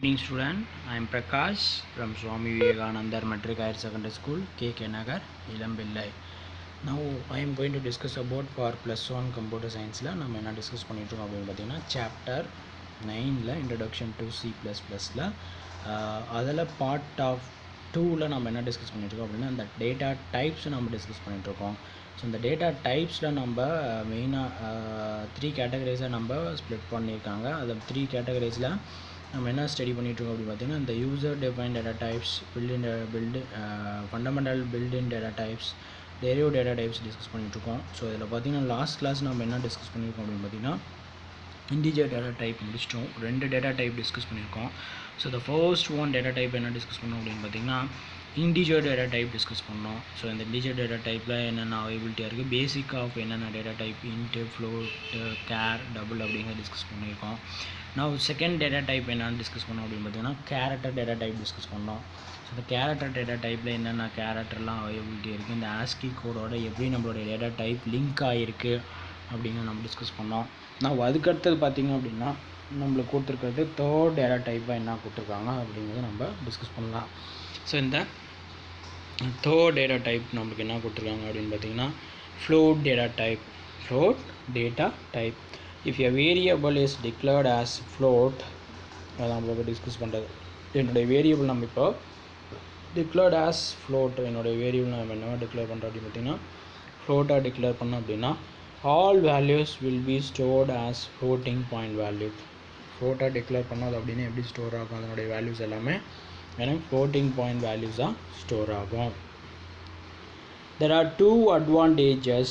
Evening student, I am Prakash from Swami Vivekananda Matric Higher Secondary School, KK Nagar, Ilambillai. Now I am going to discuss about for plus 1 computer science la நம்ம என்ன discuss பண்ணிட்டு இருக்கோம் அப்படின்னு பார்த்தீங்கன்னா chapter 9ல introduction to C++ல அதில் part of 2ல நம்ம என்ன discuss பண்ணிட்டு இருக்கோம் அப்படின்னா அந்த டேட்டா டைப்ஸ் நம்ம டிஸ்கஸ் பண்ணிட்டு இருக்கோம். ஸோ இந்த டேட்டா டைப்ஸில் நம்ம மெயினாக 3 கேட்டகரிஸாக நம்ம ஸ்ப்ளிட் பண்ணியிருக்காங்க. அது 3 கேட்டகரிஸில் நம்ம என்ன ஸ்டடி பண்ணிகிட்ருக்கோம் அப்படின்னு பார்த்தீங்கன்னா இந்த user define data types, fundamental built-in data types, derive data types discuss பண்ணிகிட்ருக்கோம். ஸோ இதில் பார்த்தீங்கன்னா லாஸ்ட் கிளாஸ் நம்ம என்ன டிஸ்கஸ் பண்ணியிருக்கோம் அப்படின்னு பார்த்தீங்கன்னா இன்டிஜர் டேட்டா டைப் முடிச்சிட்டோம். 2 டேட்டா டைப் டிஸ்கஸ் பண்ணியிருக்கோம். So the first one data type என்ன டிஸ்கஸ் பண்ணோம் அப்படின்னு பார்த்தீங்கன்னா இன்டிஜர் டேட்டா டைப் டிஸ்கஸ் பண்ணோம். ஸோ இந்த இன்டிஜர் டேட்டா டைப்பில் என்னென்ன அவைபிலிட்டியாக இருக்குது, பேசிக் ஆஃப் என்னென்ன data type, into, float, care, double அப்படிங்கிறத டிஸ்கஸ் பண்ணியிருக்கோம். நான் செகண்ட் டேட்டா டைப் என்னென்னு டிஸ்கஸ் பண்ணோம் அப்படின்னு பார்த்தீங்கன்னா கேரக்டர் டேட்டா டைப் டிஸ்கஸ் பண்ணோம். ஸோ இந்த கேரக்டர் டேட்டா டைப்பில் என்னென்ன கேரக்டர்லாம் அவைபிலிட்டி இருக்குது, இந்த ஆஸ்கி கோடோட எப்படி நம்மளுடைய டேட்டா டைப் லிங்க் ஆகிருக்கு அப்படிங்கிற நம்ம டிஸ்கஸ் பண்ணோம். நான் அதுக்கடுத்தது பார்த்திங்க அப்படின்னா நம்மளுக்கு கொடுத்துருக்கிறது தேர்ட் டேட்டா டைப்பாக என்ன கொடுத்துருக்காங்க அப்படிங்கிறத நம்ம டிஸ்கஸ் பண்ணலாம். ஸோ இந்த தேர்ட் டேட்டா டைப் நம்மளுக்கு என்ன கொடுத்துருக்காங்க அப்படின்னு பார்த்தீங்கன்னா float data type. Float data type, if a variable is declared as float, அதை நம்மளுக்கு டிஸ்கஸ் பண்ணுறது. என்னுடைய வேரியபிள் நம்ம இப்போ டிக்ளேர்ட் ஆஸ் ஃப்ளோட், என்னுடைய வேரியபிள் நம்ம என்ன டிக்ளேர் பண்ணுறோம் அப்படின்னு பார்த்தீங்கன்னா ஃப்ளோட்டாக டிக்ளேர் பண்ணோம் அப்படின்னா all values will be stored as floating point value. ஃப்ளோட்டாக டிக்ளேர் பண்ணோம் அப்படின்னா எப்படி ஸ்டோர் ஆகும், அதனுடைய வேல்யூஸ் எல்லாமே எனக்கு ஃப்ளோட்டிங் பாயிண்ட் வேல்யூஸாக ஸ்டோர் ஆகும். There are 2 advantages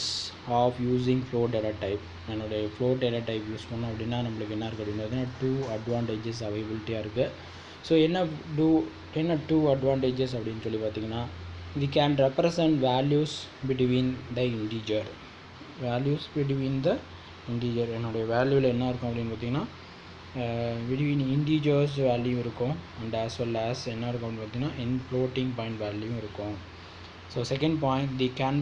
of using float data type. என்னுடைய float data type யூஸ் பண்ணோம் அப்படின்னா நம்மளுக்கு என்ன இருக்குது அப்படின்னா 2 advantages அவைபிலிட்டியாக இருக்குது. ஸோ என்ன 2 advantages அப்படின்னு சொல்லி பார்த்தீங்கன்னா we can represent values between the integer. values between the integer, என்னுடைய வேல்யூவில் என்ன இருக்கும் அப்படின்னு பார்த்தீங்கன்னா between integers வேல்யூ இருக்கும் and as well as என்ன இருக்கும் அப்படின்னு பார்த்தீங்கன்னா in floating point வேல்யூ இருக்கும். So second point, they can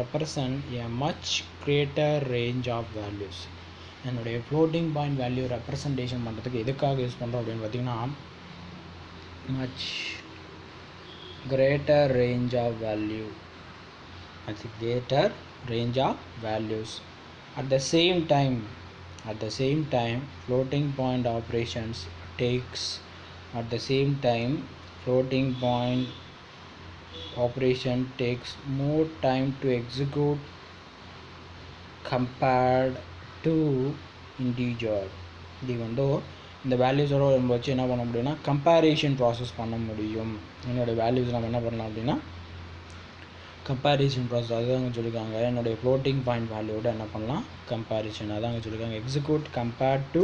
represent a much greater range of values. என்னுடைய floating point value representation பண்ணுறதுக்கு எதுக்காக யூஸ் பண்ணுறோம் அப்படின்னு பார்த்தீங்கன்னா much greater range of value, much greater range of values. At the same time floating point operations takes operation takes more time to execute compared to integer. இது வந்து இந்த வேல்யூஸோட நம்ம வச்சு என்ன பண்ண முடியும்னா கம்பேரிஷன் ப்ராசஸ் பண்ண முடியும். என்னோடய வேல்யூஸ் நம்ம என்ன பண்ணலாம் அப்படின்னா கம்பேரிஷன் ப்ராசஸ், அதுதான் சொல்லியிருக்காங்க. என்னுடைய ஃப்ளோட்டிங் பாயிண்ட் வேல்யூவோட என்ன பண்ணலாம் கம்பேரிஷன், அதாங்க சொல்லியிருக்காங்க. Execute compared to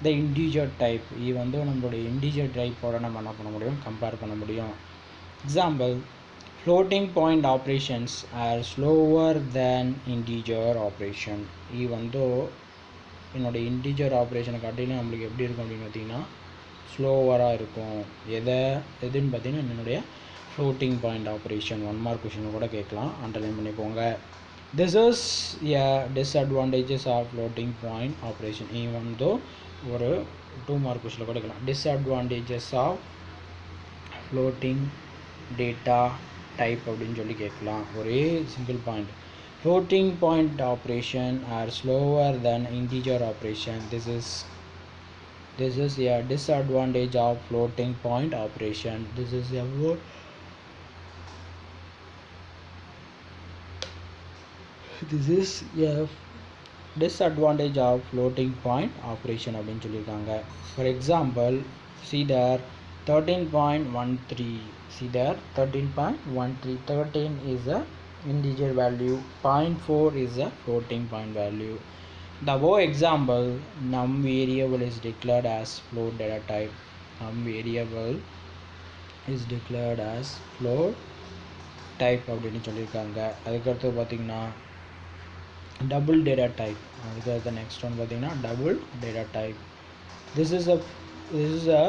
the integer type, இது வந்து நம்மளுடைய இன்டிஜர் டைப்போட நம்ம என்ன பண்ண முடியும் கம்பேர் பண்ண முடியும். Example, floating point operations are slower than integer operation. இது வந்து என்னுடைய இன்டிஜர் ஆப்ரேஷனை காட்டிலும் நம்மளுக்கு எப்படி இருக்கும் அப்படின்னு பார்த்தீங்கன்னா ஸ்லோவராக இருக்கும். எதுன்னு பார்த்தீங்கன்னா என்னுடைய floating point operation. 1 mark question கூட கேட்கலாம், அண்டர்லைன் பண்ணிக்கோங்க. This is a disadvantages of floating point operation. இது வந்து ஒரு 2 மார்க் கொஷினில் கூட கேட்கலாம். disadvantages of floating data type அப்படின்னு சொல்லி கேட்கலாம். ஒரே single point, floating point operation are slower than integer operation. This is a disadvantage of floating point operation. This is a disadvantage of floating point operation அப்படின்னு சொல்லியிருக்காங்க. For example, see there 13.13. See there 13.13. 13 is a integer value, 0.4 is a floating point value. The above example, num variable is declared as float data type. Num variable is declared as float type அப்படின்னு சொல்லியிருக்காங்க. அதுக்கடுத்து பார்த்தீங்கன்னா double data type. அதுக்கடுத்து next one பார்த்தீங்கன்னா double data type. This is a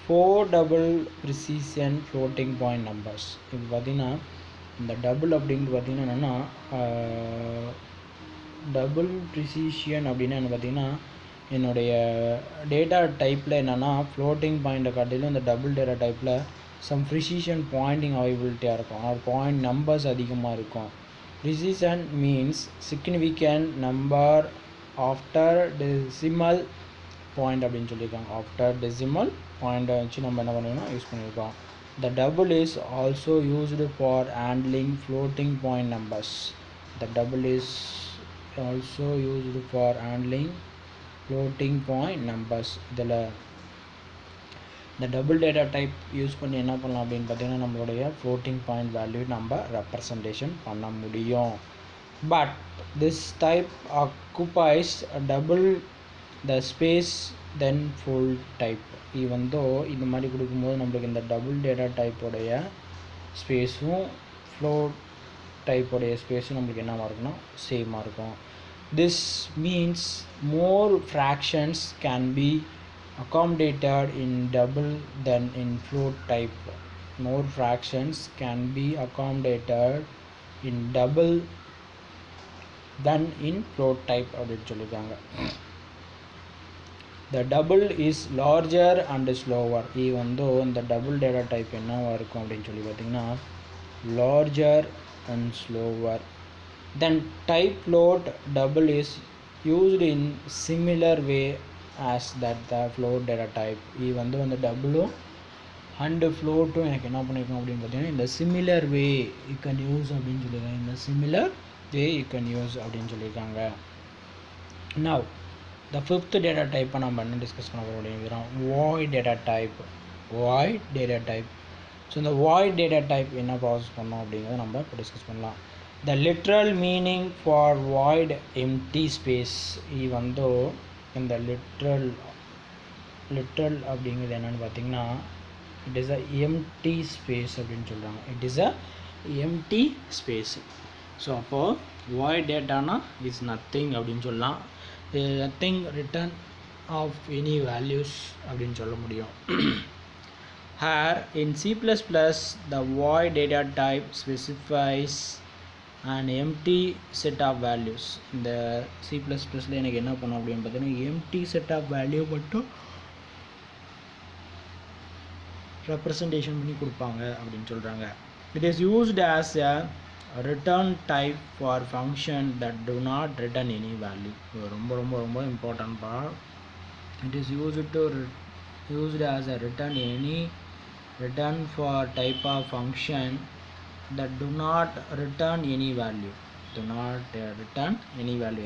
4 double precision floating point numbers. இப்போ பார்த்தீங்கன்னா இந்த double அப்படின்ட்டு பார்த்தீங்கன்னா என்னென்னா டபுள் ப்ரிசிஷியன் அப்படின்னா என்ன பார்த்தீங்கன்னா என்னுடைய டேட்டா டைப்பில் என்னென்னா ஃப்ளோட்டிங் பாயிண்ட்டை காட்டிலும் இந்த டபுள் டேட்டா டைப்பில் சம் ப்ரிசிஷன் பாயிண்டிங் அவைபிலிட்டியாக இருக்கும், ஆர் பாயிண்ட் நம்பர்ஸ் அதிகமாக இருக்கும். Precision means significant number after decimal point அப்படின்னு சொல்லியிருக்காங்க. ஆஃப்டர் டெசிமல் பாயிண்ட்டை வச்சு நம்ம என்ன பண்ணுவோம்னா யூஸ் பண்ணியிருக்கோம். The double is also used for handling floating point numbers. The double is also used for handling floating point numbers. இதில் இந்த டபுள் டேட்டா டைப் யூஸ் பண்ணி என்ன பண்ணலாம் அப்படின்னு பார்த்தீங்கன்னா நம்மளுடைய ஃப்ளோட்டிங் பாயிண்ட் வேல்யூ நம்ம ரெப்ரசன்டேஷன் பண்ண முடியும். But this type occupies double the space then full type. Even though இந்த மாதிரி கொடுக்கும்போது நம்மளுக்கு இந்த டபுள் டேட்டா டைப்போடைய ஸ்பேஸும் ஃப்ளோட் டைப்போடைய ஸ்பேஸும் நம்மளுக்கு என்னவாக இருக்குன்னா சேமாக இருக்கும். This means more fractions can be accommodated in double than in float type. More fractions can be accommodated in double than in float type அப்படின்னு சொல்லியிருக்காங்க. The double is larger and slower. even though இந்த double data type என்னவா இருக்கும் அப்படின்னு சொல்லி பார்த்தீங்கன்னா larger and slower. Then type float double is used in similar way as that the float data type. even though இந்த டபுளும் and ஃப்ளோட்டும் எனக்கு என்ன பண்ணியிருக்கோம் அப்படின்னு பார்த்தீங்கன்னா இந்த similar way you can use அப்படின்னு சொல்லியிருக்காங்க. இந்த similar way you can use அப்படின்னு சொல்லியிருக்காங்க. Now the fifth data type நம்ம என்ன டிஸ்கஸ் பண்ண போகிறோம் அப்படிங்கிறோம் void data type. void data type. So இந்த void data type என்ன ப்ராசஸ் பண்ணோம் அப்படிங்கிறத நம்ம இப்போ டிஸ்கஸ் பண்ணலாம். The literal meaning for void empty space. even though இந்த லிட்ரல் அப்படிங்கிறது என்னென்னு பார்த்தீங்கன்னா it is a empty space அப்படின்னு சொல்கிறாங்க. It is a empty space. So அப்போது வாய்ட் டேட்டானா இஸ் நத்திங் அப்படின்னு சொல்லலாம். Nothing return of any values அப்படின்னு சொல்ல முடியும். Here in C++ the void data type specifies an empty set of values. இந்த C++ல எனக்கு என்ன பண்ணும் அப்படின்னு பார்த்தீங்கன்னா empty set of value மட்டும் representation பண்ணி கொடுப்பாங்க அப்படின்னு சொல்கிறாங்க. It is used as a return type for function that do not return any value. ரொம்ப ரொம்ப ரொம்ப important part. It is used as a return for type of function that do not return any value.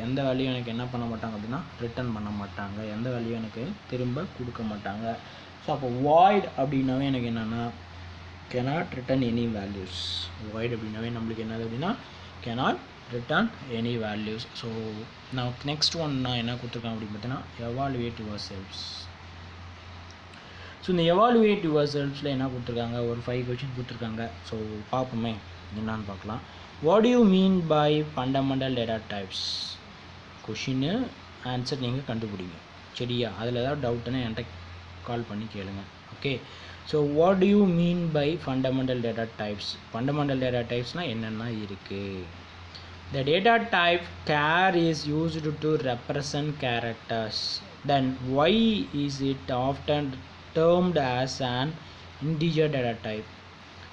எந்த value எனக்கு என்ன பண்ண மாட்டாங்க அப்படின்னா return பண்ண மாட்டாங்க, எந்த வேல்யூ எனக்கு திரும்ப கொடுக்க மாட்டாங்க. ஸோ அப்போ வாய்ட் அப்படின்னாவே எனக்கு என்னென்னா cannot return any values. void அப்படின்னாவே நம்மளுக்கு என்னது அப்படின்னா cannot return any values. So நான் நெக்ஸ்ட் ஒன் நான் என்ன கொடுத்துருக்கேன் அப்படின்னு பார்த்தீங்கன்னா evaluate yourselves. ஸோ இந்த evaluate yourselvesல என்ன கொடுத்துருக்காங்க ஒரு 5 கொஸ்டின் கொடுத்துருக்காங்க. ஸோ பார்ப்போமே என்னான்னு பார்க்கலாம். What do you mean by fundamental data types? கொஷின்னு ஆன்சர் நீங்கள் கண்டுபிடிங்க சரியா. அதில் ஏதாவது டவுட்டுன்னா என்கிட்ட கால் பண்ணி கேளுங்க. Okay. So what do you mean by fundamental data types? Fundamental data டைப்ஸ்னால் என்னென்ன இருக்குது? The data type char is used to represent characters. Then why is it often termed as an integer data type?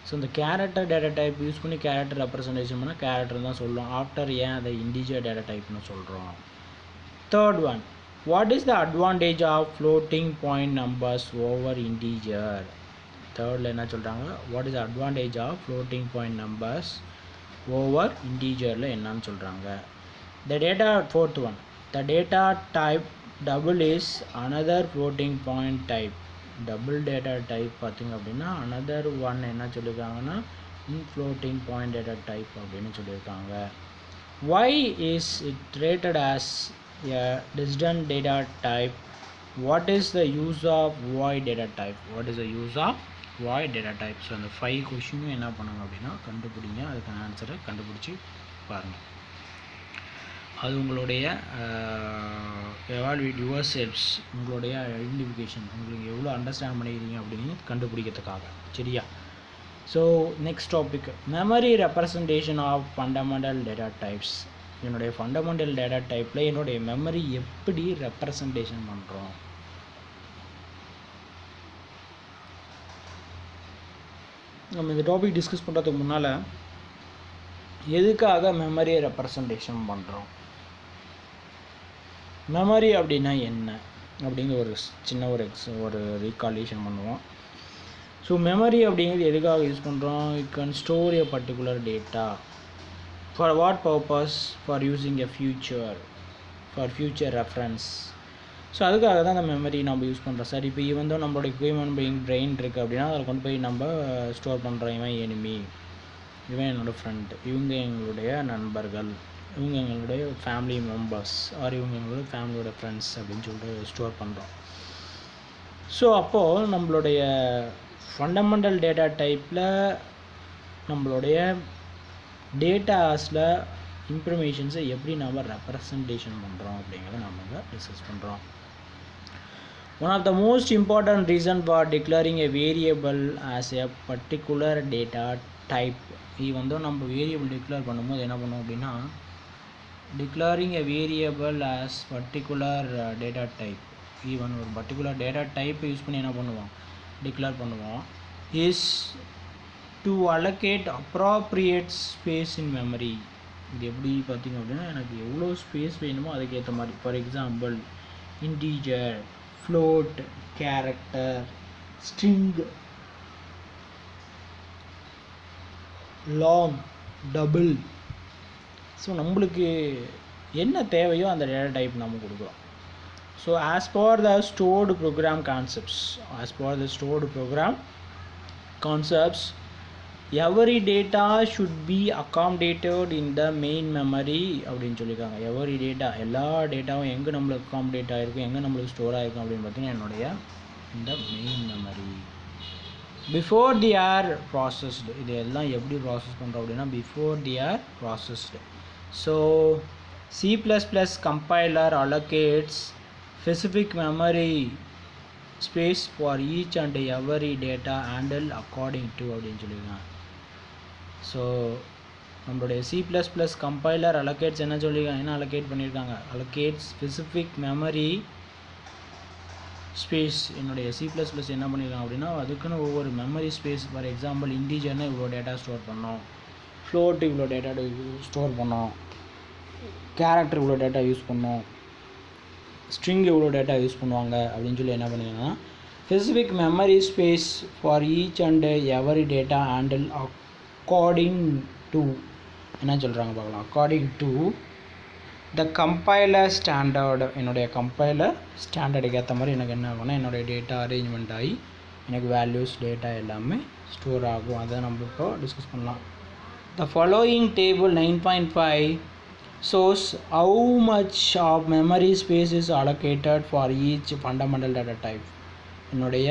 So இந்த character data type use பண்ணி character representation பண்ணால் character தான் சொல்லுவோம். After ஏன் அதை இன்டிஜர் டேட்டா டைப்னு சொல்கிறோம்? Third one, what is the advantage of floating point numbers over integer? தேர்டில் என்ன சொல்கிறாங்க, what is the advantage of floating point numbers over இன்டிஜரில் என்னன்னு சொல்கிறாங்க? The data fourth one, the data type double is another floating point type. Double data type பார்த்திங்க அப்படின்னா another one என்ன சொல்லியிருக்காங்கன்னா ஃப்ளோட்டிங் பாயிண்ட் டேட்டா டைப் அப்படின்னு சொல்லியிருக்காங்க. why is it rated as a distant data type? what is the use of void data type? what is the use of void data type? So அந்த 5 கொஷினும் என்ன பண்ணுங்க அப்படின்னா கண்டுபிடிங்க, அதுக்கான ஆன்சரை கண்டுபிடிச்சி பாருங்கள். அது உங்களுடைய evaluate yourselves, உங்களுடைய ஐடென்டிஃபிகேஷன், உங்களுக்கு எவ்வளோ அண்டர்ஸ்டாண்ட் பண்ணிக்கிறீங்க அப்படின்னு கண்டுபிடிக்கிறதுக்காக சரியா. So next topic, memory representation of fundamental data types. என்னுடைய ஃபண்டமெண்டல் டேட்டா டைப்பில் என்னுடைய மெமரி எப்படி ரெப்ரசன்டேஷன் பண்ணுறோம். நம்ம இந்த டாபிக் டிஸ்கஸ் பண்ணுறதுக்கு முன்னால் எதுக்காக மெமரியை ரெப்ரசன்டேஷன் பண்ணுறோம், மெமரி அப்படின்னா என்ன அப்படிங்கிற ஒரு சின்ன ஒரு ரீகாலேஷன் பண்ணுவோம். ஸோ மெமரி அப்படிங்கிறது எதுக்காக யூஸ் பண்ணுறோம்? It can store a particular data. For what purpose? For using a for future reference. So அதுக்காக தான் அந்த மெமரி நம்ம யூஸ் பண்ணுறோம். சார் இப்போ வந்து நம்மளோட ஹியூமன் பிரெயின் இருக்குது அப்படின்னா அதில் கொண்டு போய் நம்ம ஸ்டோர் பண்ணுறோம். இவன் எனிமி, இவன் என்னோடய ஃப்ரெண்ட், இவங்க எங்களுடைய நண்பர்கள், இவங்க எங்களுடைய ஃபேமிலி மெம்பர்ஸ், இவங்க எங்களுடைய ஃபேமிலியோட ஃப்ரெண்ட்ஸ் அப்படின்னு சொல்லிட்டு ஸ்டோர் பண்ணுறோம். ஸோ அப்போது நம்மளுடைய ஃபண்டமெண்டல் டேட்டா டைப்பில் நம்மளுடைய டேட்டாஸில் இன்ஃபர்மேஷன்ஸை எப்படி நம்ம ரெப்ரசன்டேஷன் பண்ணுறோம் அப்படிங்கிறத நம்ம டிஸ்கஸ் பண்ணுறோம். One of the most important reason for declaring a variable as a particular data type. இது வந்து நம்ம வேரியபிள் டிக்ளேர் பண்ணும்போது என்ன பண்ணுவோம் அப்படின்னா, declaring a variable as particular data type, even ஒரு பர்டிகுலர் டேட்டா டைப் யூஸ் பண்ணி என்ன பண்ணுவோம், டிக்ளேர் பண்ணுவோம். Is to allocate appropriate space in memory. இது எப்படி பார்த்திங்க அப்படின்னா, எனக்கு எவ்வளோ ஸ்பேஸ் வேணுமோ அதுக்கேற்ற மாதிரி. For example integer, float, character, string, long, double. So நம்மளுக்கு என்ன தேவையோ அந்த டேட்டா டைப் நம்ம கொடுக்குறோம். So as per the stored program concepts, every data should be accommodated in the main memory அப்படின்னு சொல்லியிருக்காங்க. எவரி டேட்டா, எல்லா டேட்டாவும் எங்கே நம்மளுக்கு அகாமடேட் ஆகிருக்கும், எங்கே நம்மளுக்கு ஸ்டோர் ஆகிருக்கும் அப்படின்னு பார்த்தீங்கன்னா என்னுடைய இந்த main memory. Before they are processed. இது எல்லாம் எப்படி ப்ராசஸ் பண்ணுறோம் அப்படின்னா before they are processed. So C++ compiler allocates specific memory space for each and every data handled according to அப்படின்னு சொல்லியிருக்காங்க. ஸோ நம்மளுடைய C++ கம்பைலர் அலோகேட்ஸ் என்ன சொல்லியிருக்காங்க, என்ன அலோகேட் பண்ணியிருக்காங்க, அலோகேட் ஸ்பெசிஃபிக் மெமரி ஸ்பேஸ். என்னுடைய C++ என்ன பண்ணியிருக்காங்க அப்படின்னா அதுக்குன்னு ஒவ்வொரு மெமரி ஸ்பேஸ். ஃபார் எக்ஸாம்பிள் இன்டீஜர்னால் இவ்வளோ டேட்டா ஸ்டோர் பண்ணோம், ஃப்ளோட் இவ்வளோ டேட்டா ஸ்டோர் பண்ணோம், கேரக்டர் இவ்வளோ டேட்டா யூஸ் பண்ணோம், ஸ்ட்ரிங் எவ்வளோ டேட்டா யூஸ் பண்ணுவாங்க அப்படின்னு சொல்லி என்ன பண்ணிங்கன்னா specific memory space for each and every data handle according to என்ன சொல்கிறாங்க பார்க்கலாம். According to the compiler standard. என்னுடைய கம்பைலர் ஸ்டாண்டர்டுக்கு ஏற்ற மாதிரி எனக்கு என்ன ஆகும்னா என்னுடைய டேட்டா அரேஞ்ச்மெண்ட் ஆகி எனக்கு வேல்யூஸ் டேட்டா எல்லாமே ஸ்டோர் ஆகும். அதை நம்ம இப்போ டிஸ்கஸ் பண்ணலாம். The following table 9.5 shows how much of memory space is allocated for each fundamental data type. என்னுடைய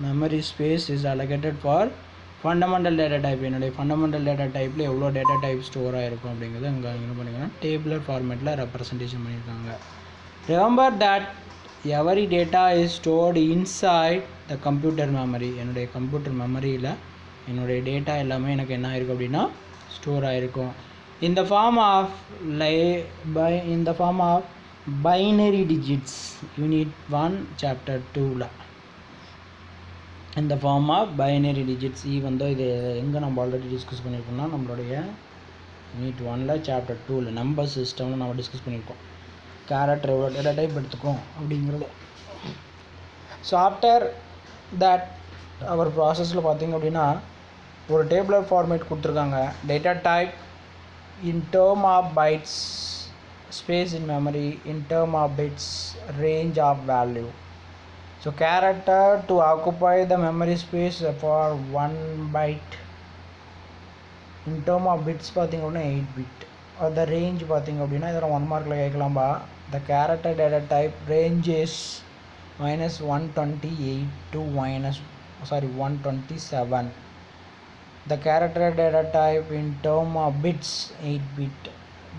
memory space is allocated for fundamental data type. என்னுடைய fundamental data typeல எவ்வளோ டேட்டா டைப் ஸ்டோர் ஆகிருக்கும் அப்படிங்கிறது இங்கே என்ன பண்ணிங்கன்னா டேபிளர் ஃபார்மேட்டில் ரெப்ரசன்டேஷன் பண்ணியிருக்காங்க. Remember that every data is stored inside the computer memory. என்னுடைய கம்ப்யூட்டர் மெமரியில் என்னுடைய டேட்டா எல்லாமே எனக்கு என்ன ஆகிருக்கும் அப்படின்னா ஸ்டோர் ஆகிருக்கும். In the form of binary digits, unit 1 chapter 2 in the form of binary digits. even though இது எங்கே நம்ம ஆல்ரெடி டிஸ்கஸ் பண்ணியிருக்கோம்னா நம்மளுடைய யூனிட் 1 சாப்டர் 2 நம்பர் சிஸ்டம்னு நம்ம டிஸ்கஸ் பண்ணியிருக்கோம். கேரக்டர் எவ்வளோ டேட்டா டைப் எடுத்துக்கும் அப்படிங்கிறது. ஸோ ஆஃப்டர் தட் அவர் ப்ராசஸில் பார்த்திங்க அப்படின்னா ஒரு டேபிளர் ஃபார்மேட் கொடுத்துருக்காங்க. Data type in term of bytes, space in memory in term of bits, range of value. So character to occupy the memory space for 1 byte in term of bits பார்த்திங்க அப்படின்னா 8 bit. the range பார்த்திங்க அப்படின்னா இதெல்லாம் 1 மார்க்கில் கேட்கலாம்பா. the character data type range is -128 to 127. The character data type in term of bits 8 bit.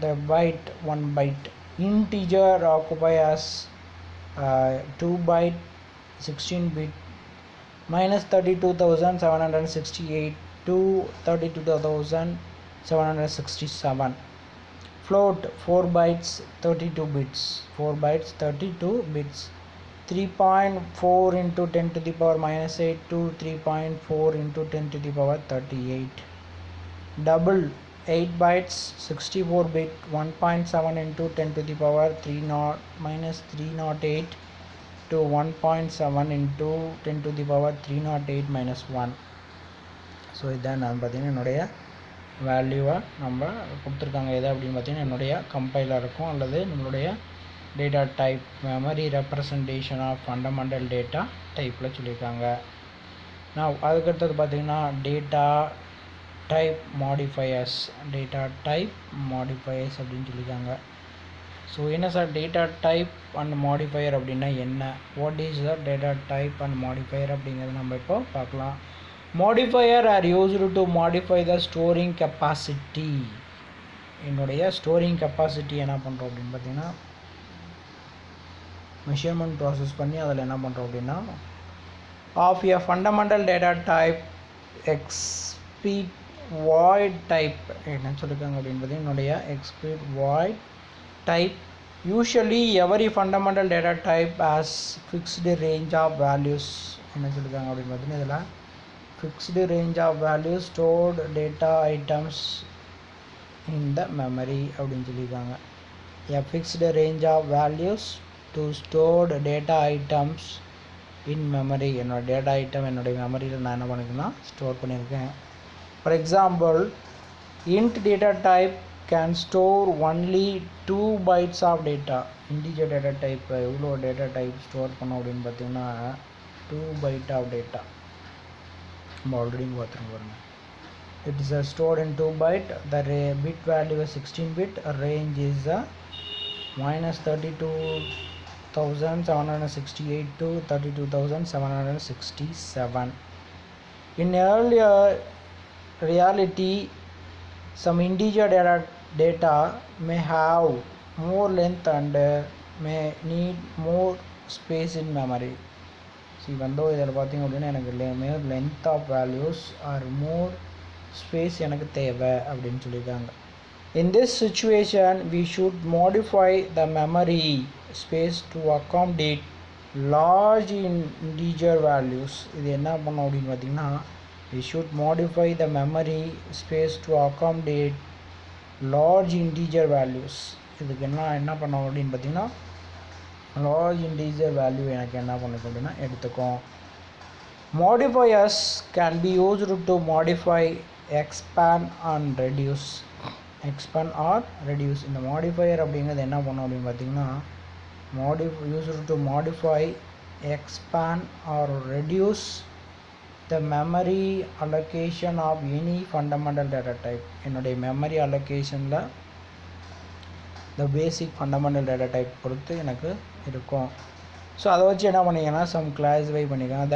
The byte 1 byte. Integer occupy as 2 byte 16 bit -32,768 to 32,767. float 4 bytes 32 bits, 4 bytes 32 bits, 3.4 into 10 to the power minus 8 to 3.4 into 10 to the power 38. Double 8 bytes 64 bit, 1.7 into 10 to the power 308 to 1.7 into 10 to the power 308 minus 1. So இதான் நான் பார்த்தீங்கன்னா என்னுடைய வேல்யூவை நம்ம கொடுத்துருக்காங்க. எது அப்படின்னு பார்த்தீங்கன்னா என்னுடைய கம்பைலர் இருக்கும் அல்லது நம்மளுடைய data type memory representation of fundamental data டைப்பில் சொல்லியிருக்காங்க. நான் அதுக்கடுத்தது பார்த்திங்கன்னா data type modifiers, data type modifiers அப்படின்னு சொல்லியிருக்காங்க. ஸோ என்ன sir data type and modifier அப்படின்னா என்ன, what is the data type and modifier அப்படிங்கிறத நம்ம இப்போ பார்க்கலாம். Modifier are used to modify the storing capacity. என்னுடைய ஸ்டோரிங் கெப்பாசிட்டி என்ன பண்ணுறோம் அப்படின்னு பார்த்தீங்கன்னா மெஷர்மெண்ட் ப்ராசஸ் பண்ணி அதில் என்ன பண்ணுறோம் அப்படின்னா of a fundamental data type except void type என்ன சொல்லியிருக்காங்க அப்படின்னு பார்த்தீங்கன்னா என்னுடைய except void type. Usually every fundamental data type has fixed range of values. என்ன சொல்லிருக்காங்க அப்படின்னு பார்த்தீங்கன்னா இதில் fixed range of values stored data items in the memory அப்படின்னு சொல்லியிருக்காங்க. A fixed range of values to stored data items in memory. என்னோட data item என்னுடைய மெமரியில் நான் என்ன பண்ணியிருக்கேன்னா ஸ்டோர் பண்ணியிருக்கேன். For example int data type can store only 2 bytes of data. integer data type எவ்வளோ டேட்டா டைப் ஸ்டோர் பண்ணோம் அப்படின்னு பார்த்தீங்கன்னா 2 byte of data. நம்ம ஆல்ரெடி பார்த்துருங்க பாருங்கள். It is stored in 2 byte. The bit value is 16 bit. Range is minus 32,768 to 32,767. In earlier reality, some integer data may have more length and may need more space in memory. See, வந்தோ இதில் பார்த்திங்க அப்படின்னா எனக்கு more length of values or more space எனக்கு தேவை அப்படின்னு சொல்லியிருக்காங்க. In this situation, we should modify the memory space to accommodate large integer values. இது என்ன பண்ணோம் அப்படின்னு பார்த்திங்கன்னா we should modify the memory space to accommodate large integer values. இதுக்கு என்ன பண்ணோம் அப்படின்னு பார்த்தீங்கன்னா large integer value எனக்கு என்ன பண்ணிக்கும் அப்படின்னா எடுத்துக்கும். Modifiers can be used to modify, expand and reduce. expand or reduce. இந்த modifier அப்படிங்கிறது என்ன பண்ணோம் அப்படின்னு பார்த்தீங்கன்னா used to modify, expand or reduce the memory allocation of any fundamental data type. என்னுடைய memory allocationல the basic fundamental data type பொறுத்து எனக்கு இருக்கும். ஸோ அதை வச்சு என்ன பண்ணிங்கன்னா some classify பண்ணிக்கலாம்.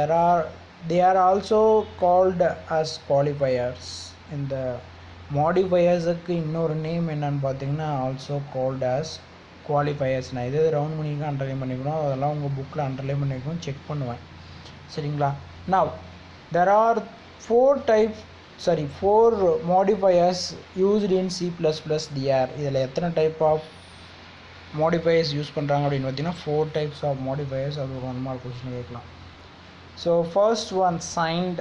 they are also called as qualifiers. இந்த modifiers-க்கு இன்னொரு நேம் என்னன்னு பார்த்தீங்கன்னா ஆல்சோ கால்ட் as qualifiers. நான் எது ரவுண்ட் பண்ணிக்கலாம் அண்டர்லைன் பண்ணிக்கணும், அதெல்லாம் உங்கள் புக்கில் அண்டர்லைன் பண்ணிக்கணும், செக் பண்ணுவேன் சரிங்களா. Now there are four modifiers used in C++. இதில் எத்தனை டைப் ஆஃப் modifiers யூஸ் பண்ணுறாங்க அப்படின்னு பார்த்தீங்கன்னா 4 types of modifiers. அது ஒரு 1 mark கொஸ்டின் கேட்கலாம். So first one signed,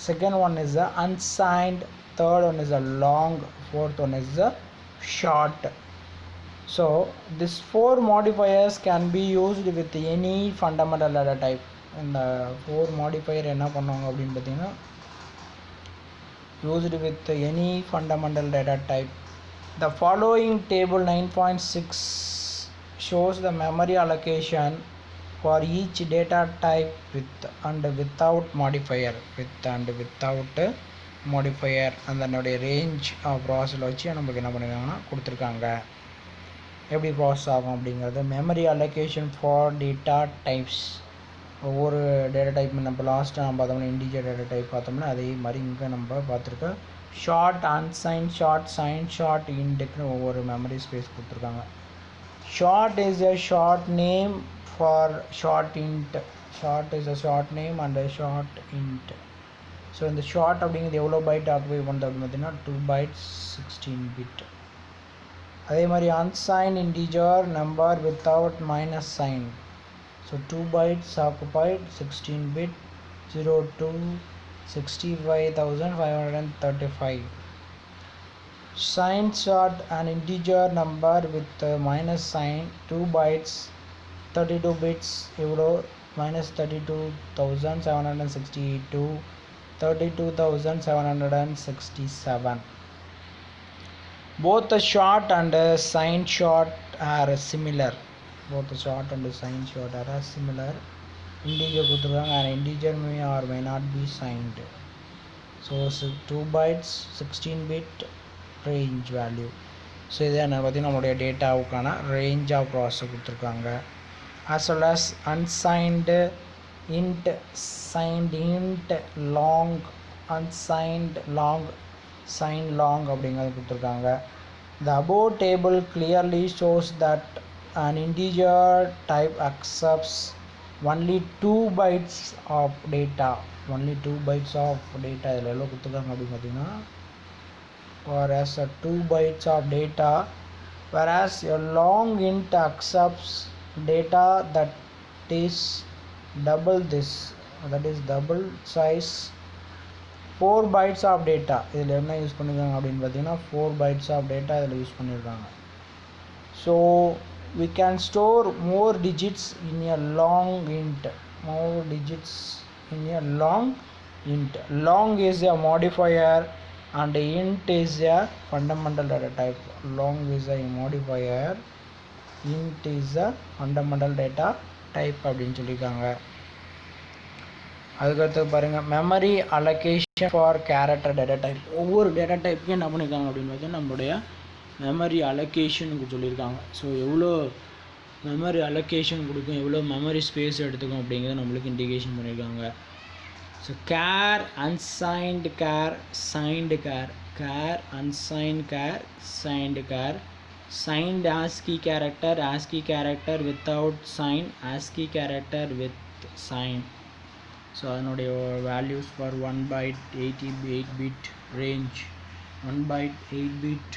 second one is a unsigned, third one is a long, fourth one is a short. So these 4 modifiers can be used with any fundamental data type. இந்த 4 modifier என்ன பண்ணுவாங்க அப்படின்னு பார்த்தீங்கன்னா used with any fundamental data type. The following table 9.6 shows the memory allocation for each data type with and without modifier. With and without modifier அதனுடைய range of ப்ராசஸில் வச்சு நமக்கு என்ன பண்ணிருக்காங்கன்னா கொடுத்துருக்காங்க. எப்படி ப்ராசஸ் ஆகும் அப்படிங்கிறது. Memory allocation for data types. ஒவ்வொரு டேட்டா டைப் நம்ம லாஸ்ட்டாக நம்ம பார்த்தோம்னா இன்டிஜர் டேட்டா டைப் பார்த்தோம்னா அதே மாதிரி இங்கே நம்ம பார்த்துருக்கோம். ஷார்ட், அன்சைன், ஷார்ட், சைன், ஷார்ட், இன்டெக்னு ஒவ்வொரு மெமரி ஸ்பேஸ் கொடுத்துருக்காங்க. Short is a short name for short int. short is a short name and a short int. So இந்த ஷார்ட் அப்படிங்கிறது எவ்வளோ பைட் ஆக்குபை பண்ணுறது அப்படின்னு பார்த்தீங்கன்னா 2 bytes 16 bit. அதே மாதிரி unsigned integer number without minus sign. So 2 bytes occupied 16 bit 02 65,535. Sign short an integer number with minus sign 2 bytes 32 bits euro minus 32,762 32,767. Both the short and sign short are similar. Both the short and sign short are similar. Integer கொடுத்துருக்காங்க and integer may or may not be signed. So 2 bytes 16 bit range value. So இதை என்ன பார்த்தீங்கன்னா நம்மளுடைய டேட்டாவுக்கான range of process கொடுத்துருக்காங்க. as well as unsigned int, signed int, long, unsigned long, signed long அப்படிங்கிறது கொடுத்துருக்காங்க. The above table clearly shows that an integer type accepts only 2 bytes of data. Only 2 bytes of data இதில் எவ்வளோ கொடுத்துருக்காங்க அப்படின்னு பார்த்தீங்கன்னா whereas 2 bytes of data, whereas a long int accepts data that is double this, that is double size 4 bytes of data. இதில் என்ன use பண்ணியிருக்காங்க அப்படின்னு பார்த்தீங்கன்னா 4 bytes of data இதில் யூஸ் பண்ணியிருக்காங்க. So we can store more digits in a long int. More digits in a long int. Long is a modifier and int is a fundamental data type. Long is a modifier, int is a fundamental data type அப்படின்னு சொல்லியிருக்காங்க. அதுக்கடுத்து பாருங்கள் memory allocation for character data type. ஒவ்வொரு data டைப்புக்கும் என்ன பண்ணியிருக்காங்க அப்படின்னு பார்த்தீங்கன்னா நம்மளுடைய மெமரி அலோகேஷனுக்கு சொல்லியிருக்காங்க. ஸோ எவ்வளோ மெமரி அலோகேஷன் கொடுக்கும், எவ்வளோ மெமரி ஸ்பேஸ் எடுத்துக்கும் அப்படிங்கிறத நம்மளுக்கு இண்டிகேஷன் பண்ணியிருக்காங்க. So care, unsigned care, signed care, care, unsigned care, signed care, signed ASCII character without sign, ASCII character with sign. So அதனுடைய values for 1 byte 8 bit range, 1 byte 8 bit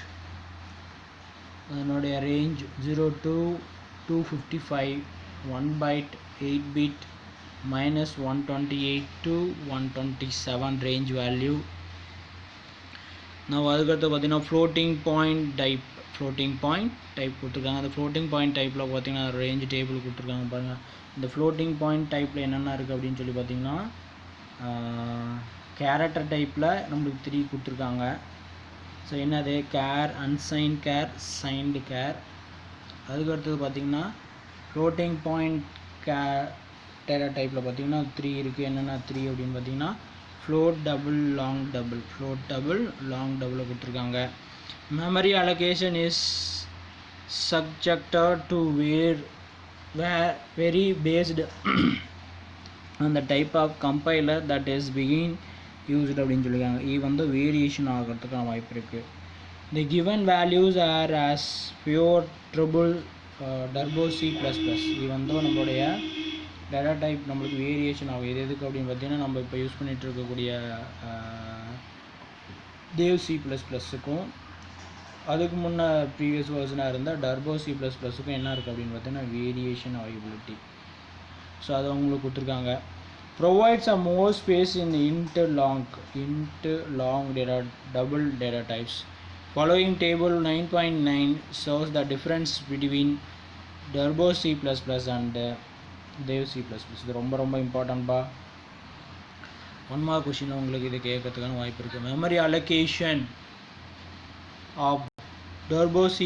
அதனுடைய range 0 to 255, 1 byte 8 bit minus 128 to 127 range value. நான் அதுக்கடுத்து பார்த்தீங்கன்னா floating point type கொடுத்துருக்காங்க. அந்த floating point டைப்பில் பார்த்தீங்கன்னா range table கொடுத்துருக்காங்க பாருங்கள். இந்த ஃப்ளோட்டிங் பாயிண்ட் டைப்பில் என்னென்ன இருக்குது அப்படின்னு சொல்லி பார்த்தீங்கன்னா கேரக்டர் டைப்பில் நம்மளுக்கு 3 கொடுத்துருக்காங்க. ஸோ என்னது care, unsigned care, signed care. அதுக்கடுத்தது பார்த்திங்கன்னா ஃப்ளோட்டிங் பாயிண்ட் டேட்டா டைப்பில் பார்த்திங்கன்னா 3 இருக்குது. என்னென்ன 3 அப்படின்னு பார்த்தீங்கன்னா float double, long double, float double, long டபுளை கொடுத்துருக்காங்க. Memory allocation is subjected to vary based on the type of compiler that is being used அப்படின்னு சொல்லியிருக்காங்க. இது வந்து வேரியேஷன் ஆகிறதுக்கான வாய்ப்பு இருக்குது. The given values are as pure triple turbo C++. இது வந்து நம்மளுடைய டேட்டா டைப் நம்மளுக்கு வேரியேஷன் ஆகும். எதுக்கு அப்படின்னு பார்த்தீங்கன்னா நம்ம இப்போ யூஸ் பண்ணிகிட்டு இருக்கக்கூடிய தேவ் C++க்கும் அதுக்கு முன்னே ப்ரீவியஸ் வேர்ஷனாக இருந்தால் டர்போ C++க்கும் என்ன இருக்குது அப்படின்னு பார்த்தீங்கன்னா வேரியேஷன் அவைலபிலிட்டி. ஸோ அது அவங்களுக்கு கொடுத்துருக்காங்க. Provides a more space in int long data double data types. Following table 9.9 shows the difference between Turbo C++ and Dev C++. இது ரொம்ப இம்பார்ட்டன்ட்பா. 1 மார்க் கொஷினில் உங்களுக்கு இது கேட்கறதுக்கான வாய்ப்பு இருக்குது. Memory allocation of Turbo C++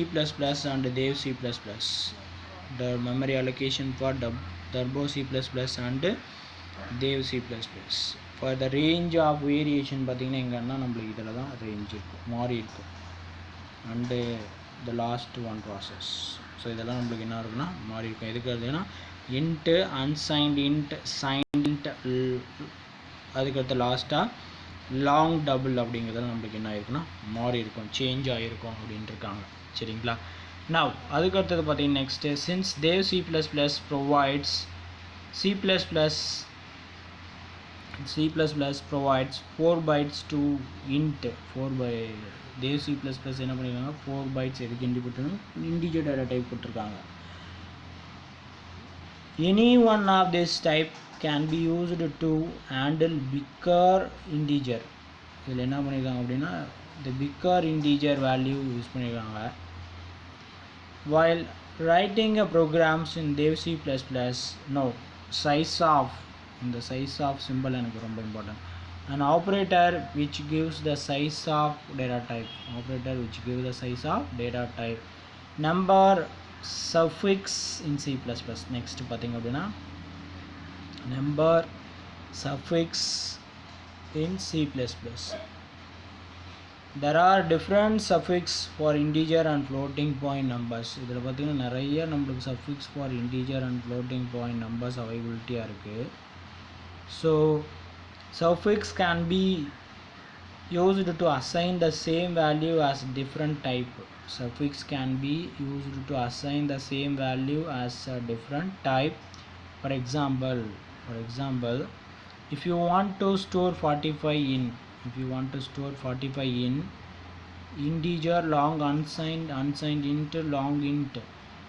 and Dev C++. The memory allocation for Turbo C++ and Dev C++. For the range of variation பார்த்தீங்கன்னா எங்கன்னா நம்மளுக்கு இதில் தான் ரேஞ்ச் இருக்கும், மாறி இருக்கும். And the last one process. So இதெல்லாம் நம்மளுக்கு என்ன இருக்குன்னா மாறி இருக்கும். எதுக்கு அதுன்னா int, unsigned int, signed int, அதுக்கடுத்து லாஸ்ட்டாக லாங் டபுள் அப்படிங்கிறதுல நம்மளுக்கு என்ன ஆயிருக்குன்னா மாறி இருக்கும், சேஞ்ச் ஆகிருக்கும் அப்படின்ட்டு இருக்காங்க. சரிங்களா? நவ் அதுக்கடுத்தது பார்த்தீங்கன்னா next since Dev C++ provides C++ C++ provides 4 bytes to int 4 by they C++ என்ன பண்ணிருக்காங்க 4 bytes எதுக்கு integer data type கொடுத்திருக்காங்க. Any one of this type can be used to handle bigger integer. இதில் என்ன பண்ணிருக்காங்க அப்படின்னா the bigger integer value use பண்ணிருக்காங்க. While writing a programs in Dev C++, no, size of the size of symbol எனக்கு ரொம்ப important. An operator which gives the size of data type. Operator which gives the size of data type. Number suffix in C++. Next பார்த்தீங்க அப்படின்னா number suffix in C++. There are different suffix for integer and floating point numbers. இதில் பார்த்தீங்கன்னா நிறைய நம்மளுக்கு suffix for integer and floating point numbers availability இருக்குது. So suffix can be used to assign the same value as different type. Suffix can be used to assign the same value as a different type. For example, if you want to store 45 in integer long unsigned int long int,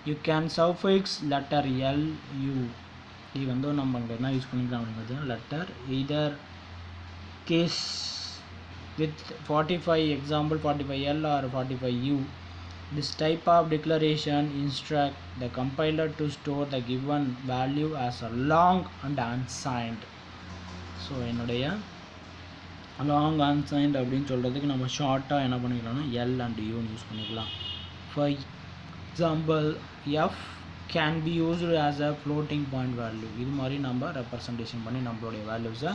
you can suffix letter l u. இது வந்து நம்ம அங்கே என்ன use பண்ணிக்கலாம் அப்படின்னு பார்த்தீங்கன்னா letter either case with 45 example 45l or 45u. This type of declaration instruct the compiler to store the given value as a long and unsigned. So என்னுடைய long unsigned அப்படின்னு சொல்கிறதுக்கு நம்ம ஷார்ட்டாக என்ன பண்ணிக்கலாம்னா l and u யூஸ் பண்ணிக்கலாம். For example, f can be used as a floating point value. இது மாதிரி நம்ம ரெப்ரசன்டேஷன் பண்ணி நம்மளுடைய வேல்யூஸை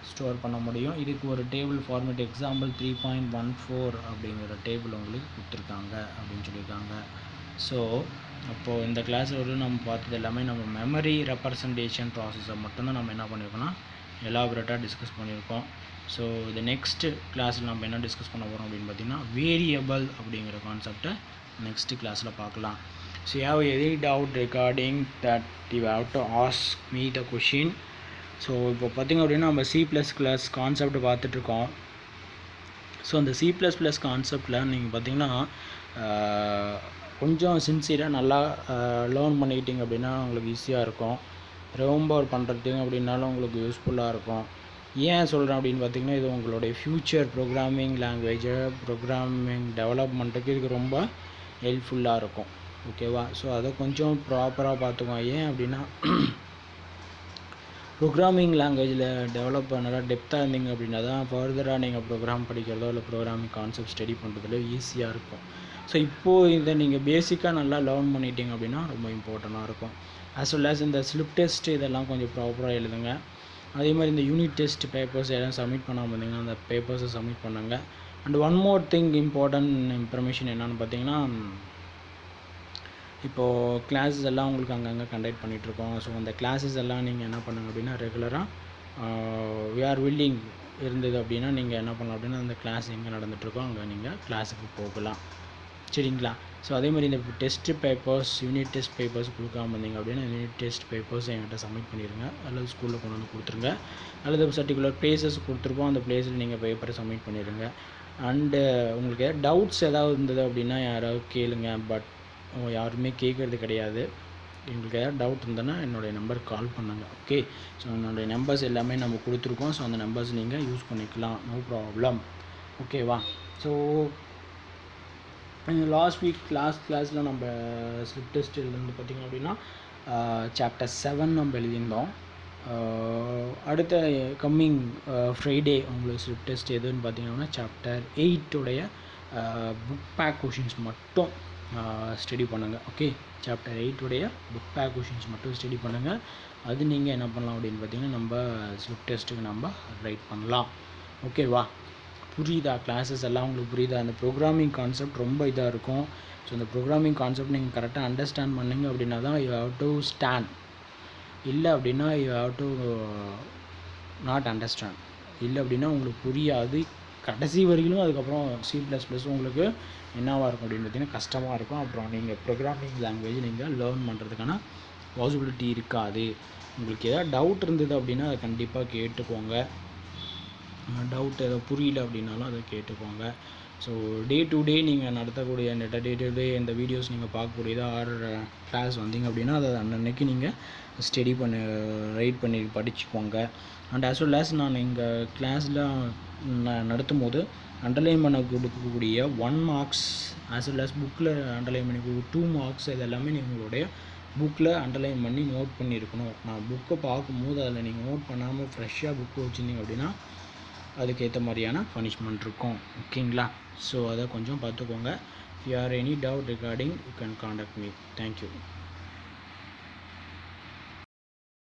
ஸ்டோர் பண்ண முடியும். இதுக்கு ஒரு டேபிள் ஃபார்மேட் எக்ஸாம்பிள் 3.14 அப்படிங்கிற டேபிள் உங்களுக்கு கொடுத்துருக்காங்க அப்படின்னு சொல்லியிருக்காங்க. ஸோ அப்போது இந்த கிளாஸில் ஒரு நம்ம பார்த்தது எல்லாமே நம்ம மெமரி ரெப்ரசன்டேஷன் ப்ராசஸை மட்டும்தான் நம்ம என்ன பண்ணியிருக்கோம்னா எலாபரேட்டாக டிஸ்கஸ் பண்ணியிருக்கோம். ஸோ இந்த நெக்ஸ்ட்டு கிளாஸில் நம்ம என்ன டிஸ்கஸ் பண்ண போகிறோம் அப்படின்னு பார்த்தீங்கன்னா வேரியபிள் அப்படிங்கிற கான்செப்டை நெக்ஸ்ட்டு கிளாஸில் பார்க்கலாம். So you have any doubt regarding that you have to ask me the question. So இப்போ பார்த்திங்க அப்படின்னா நம்ம C++ கான்செப்ட் பார்த்துட்ருக்கோம். ஸோ அந்த C++ கான்செப்டில் நீங்கள் பார்த்திங்கன்னா கொஞ்சம் சின்சியராக நல்லா லேர்ன் பண்ணிக்கிட்டிங்க அப்படின்னா உங்களுக்கு ஈஸியாக இருக்கும். ரொம்ப பண்ணுறதுக்கு அப்படின்னாலும் உங்களுக்கு யூஸ்ஃபுல்லாக இருக்கும். ஏன் சொல்கிறேன் அப்படின்னு பார்த்திங்கன்னா இது உங்களுடைய ஃப்யூச்சர் ப்ரோக்ராமிங் லாங்குவேஜை ப்ரோக்ராமிங் டெவலப்மெண்ட்டுக்கு இதுக்கு ரொம்ப ஹெல்ப்ஃபுல்லாக இருக்கும். ஓகேவா? ஸோ அதை கொஞ்சம் ப்ராப்பராக பார்த்துக்கோங்க. ஏன் அப்படின்னா ப்ரோக்ராமிங் லாங்குவேஜில் டெவலப் நல்லா டெப்த்தாக இருந்தீங்க அப்படின்னா தான் ஃபர்தராக நீங்கள் ப்ரோக்ராம் படிக்கிறதோ இல்லை ப்ரோக்ராமிங் கான்செப்ட் ஸ்டடி பண்ணுறதுல ஈஸியாக இருக்கும். ஸோ இப்போது இதை நீங்கள் பேசிக்காக நல்லா லேர்ன் பண்ணிட்டீங்க அப்படின்னா ரொம்ப இம்பார்ட்டண்ட்டாக இருக்கும். ஆஸ் வெல் ஆஸ் இந்த ஸ்லிப் டெஸ்ட் இதெல்லாம் கொஞ்சம் ப்ராப்பராக எழுதுங்க. அதே மாதிரி இந்த யூனிட் டெஸ்ட் பேப்பர்ஸ் எல்லாம் சப்மிட் பண்ணாமல் இருந்தீங்கன்னா அந்த பேப்பர்ஸை சப்மிட் பண்ணுங்கள். And one more thing important information என்னென்னு பார்த்தீங்கன்னா இப்போது கிளாஸஸ் எல்லாம் உங்களுக்கு அங்கங்கே கண்டக்ட் பண்ணிகிட்ருக்கோம். ஸோ அந்த கிளாஸஸ் எல்லாம் நீங்கள் என்ன பண்ணுங்கள் அப்படின்னா ரெகுலராக வி ஆர் வில்லிங் இருந்தது அப்படின்னா நீங்கள் என்ன பண்ணலாம் அப்படின்னா அந்த கிளாஸ் எங்கே நடந்துகிட்ருக்கோ அங்கே நீங்கள் கிளாஸுக்கு போகலாம். சரிங்களா? ஸோ அதே மாதிரி இந்த test papers unit test papers கொடுக்காம இருந்தீங்க அப்படின்னா யூனிட் டெஸ்ட் பேப்பர்ஸ் என்கிட்ட சப்மிட் பண்ணிடுங்க. அல்லது ஸ்கூலில் கொண்டு வந்து கொடுத்துருங்க. அல்லது பர்டிகுலர் பிளேசஸ் கொடுத்துருப்போம் அந்த பிளேஸில் நீங்கள் பேப்பரை சப்மிட் பண்ணிடுங்க. அண்டு உங்களுக்கு டவுட்ஸ் ஏதாவது இருந்தது அப்படின்னா யாராவது கேளுங்க. பட் யாருமே கேட்குறது கிடையாது. உங்களுக்கு ஏதாவது டவுட் இருந்ததுன்னா என்னுடைய நம்பருக்கு கால் பண்ணுங்கள். ஓகே? ஸோ என்னுடைய நம்பர்ஸ் எல்லாமே நம்ம கொடுத்துருக்கோம். ஸோ அந்த நம்பர்ஸ் நீங்கள் யூஸ் பண்ணிக்கலாம். No problem. ஓகேவா? ஸோ லாஸ்ட் கிளாஸில் நம்ம ஸ்லிப் டெஸ்ட் எழுதுனது பார்த்திங்க அப்படின்னா சாப்டர் 7 நம்ம எழுதியிருந்தோம். அடுத்த கம்மிங் ஃப்ரைடே உங்களுக்கு ஸ்லிப் டெஸ்ட் எதுன்னு பார்த்திங்கன்னா சாப்டர் 8 புக் பேக் கொஷின்ஸ் மட்டும் ஸ்டடி பண்ணுங்கள். Okay? Chapter 8 book back questions மட்டும் ஸ்டடி பண்ணுங்கள். அது நீங்கள் என்ன பண்ணலாம் அப்படின்னு பார்த்தீங்கன்னா நம்ம ஸ்லிப் டெஸ்ட்டுக்கு நம்ம ரைட் பண்ணலாம். ஓகேவா? புரியுதா? கிளாஸஸ் எல்லாம் உங்களுக்கு புரியுதா? அந்த ப்ரோக்ராமிங் கான்செப்ட் ரொம்ப இதாக இருக்கும். ஸோ அந்த ப்ரோக்ராமிங் கான்செப்ட் நீங்கள் கரெக்டாக அண்டர்ஸ்டாண்ட் பண்ணிங்க அப்படின்னா தான் யூ ஹேவ் டு ஸ்டாண்ட். இல்லை அப்படின்னா you have to not understand. இல்லை அப்படின்னா உங்களுக்கு புரியாது கடைசி வரையிலும். அதுக்கப்புறம் C++ உங்களுக்கு என்னவாக இருக்கும் அப்படின்னு பார்த்தீங்கன்னா கஷ்டமாக இருக்கும். அப்புறம் நீங்கள் ப்ரோக்ராமிங் லாங்குவேஜ் நீங்கள் லேர்ன் பண்ணுறதுக்கான பாசிபிலிட்டி இருக்காது. உங்களுக்கு எதாவது டவுட் இருந்தது அப்படின்னா அதை கண்டிப்பாக கேட்டுக்கோங்க. டவுட் எதாவது புரியல அப்படின்னாலும் அதை கேட்டுக்கோங்க. ஸோ டே டு டே நீங்கள் நடத்தக்கூடிய இந்த டே டு டே இந்த வீடியோஸ் நீங்கள் பார்க்கக்கூடியது ஆர் கிளாஸ் வந்தீங்க அப்படின்னா அதை அன்னன்னைக்கு நீங்கள் ஸ்டடி ரைட் பண்ணி படிச்சுக்கோங்க. அண்ட் ஆஸ் வெல் ஆஸ் நான் எங்கள் கிளாஸில் நடத்தும் போது அண்டர்லைன் பண்ண கொடுக்கக்கூடிய 1 மார்க்ஸ் ஆஸ் வெல் ஆஸ் புக்கில் அண்டர்லைன் பண்ணி 2 மார்க்ஸ் இது எல்லாமே நீங்களுடைய புக்கில் அண்டர்லைன் பண்ணி நோட் பண்ணியிருக்கணும். நான் புக்கை பார்க்கும்போது அதில் நீங்கள் நோட் பண்ணாமல் ஃப்ரெஷ்ஷாக புக்கு வச்சுருந்தீங்க அப்படின்னா அதுக்கேற்ற மாதிரியான பனிஷ்மெண்ட் இருக்கும். ஓகேங்களா? ஸோ அதை கொஞ்சம் பார்த்துக்கோங்க. If you have any doubt regarding, you can contact me. Thank you.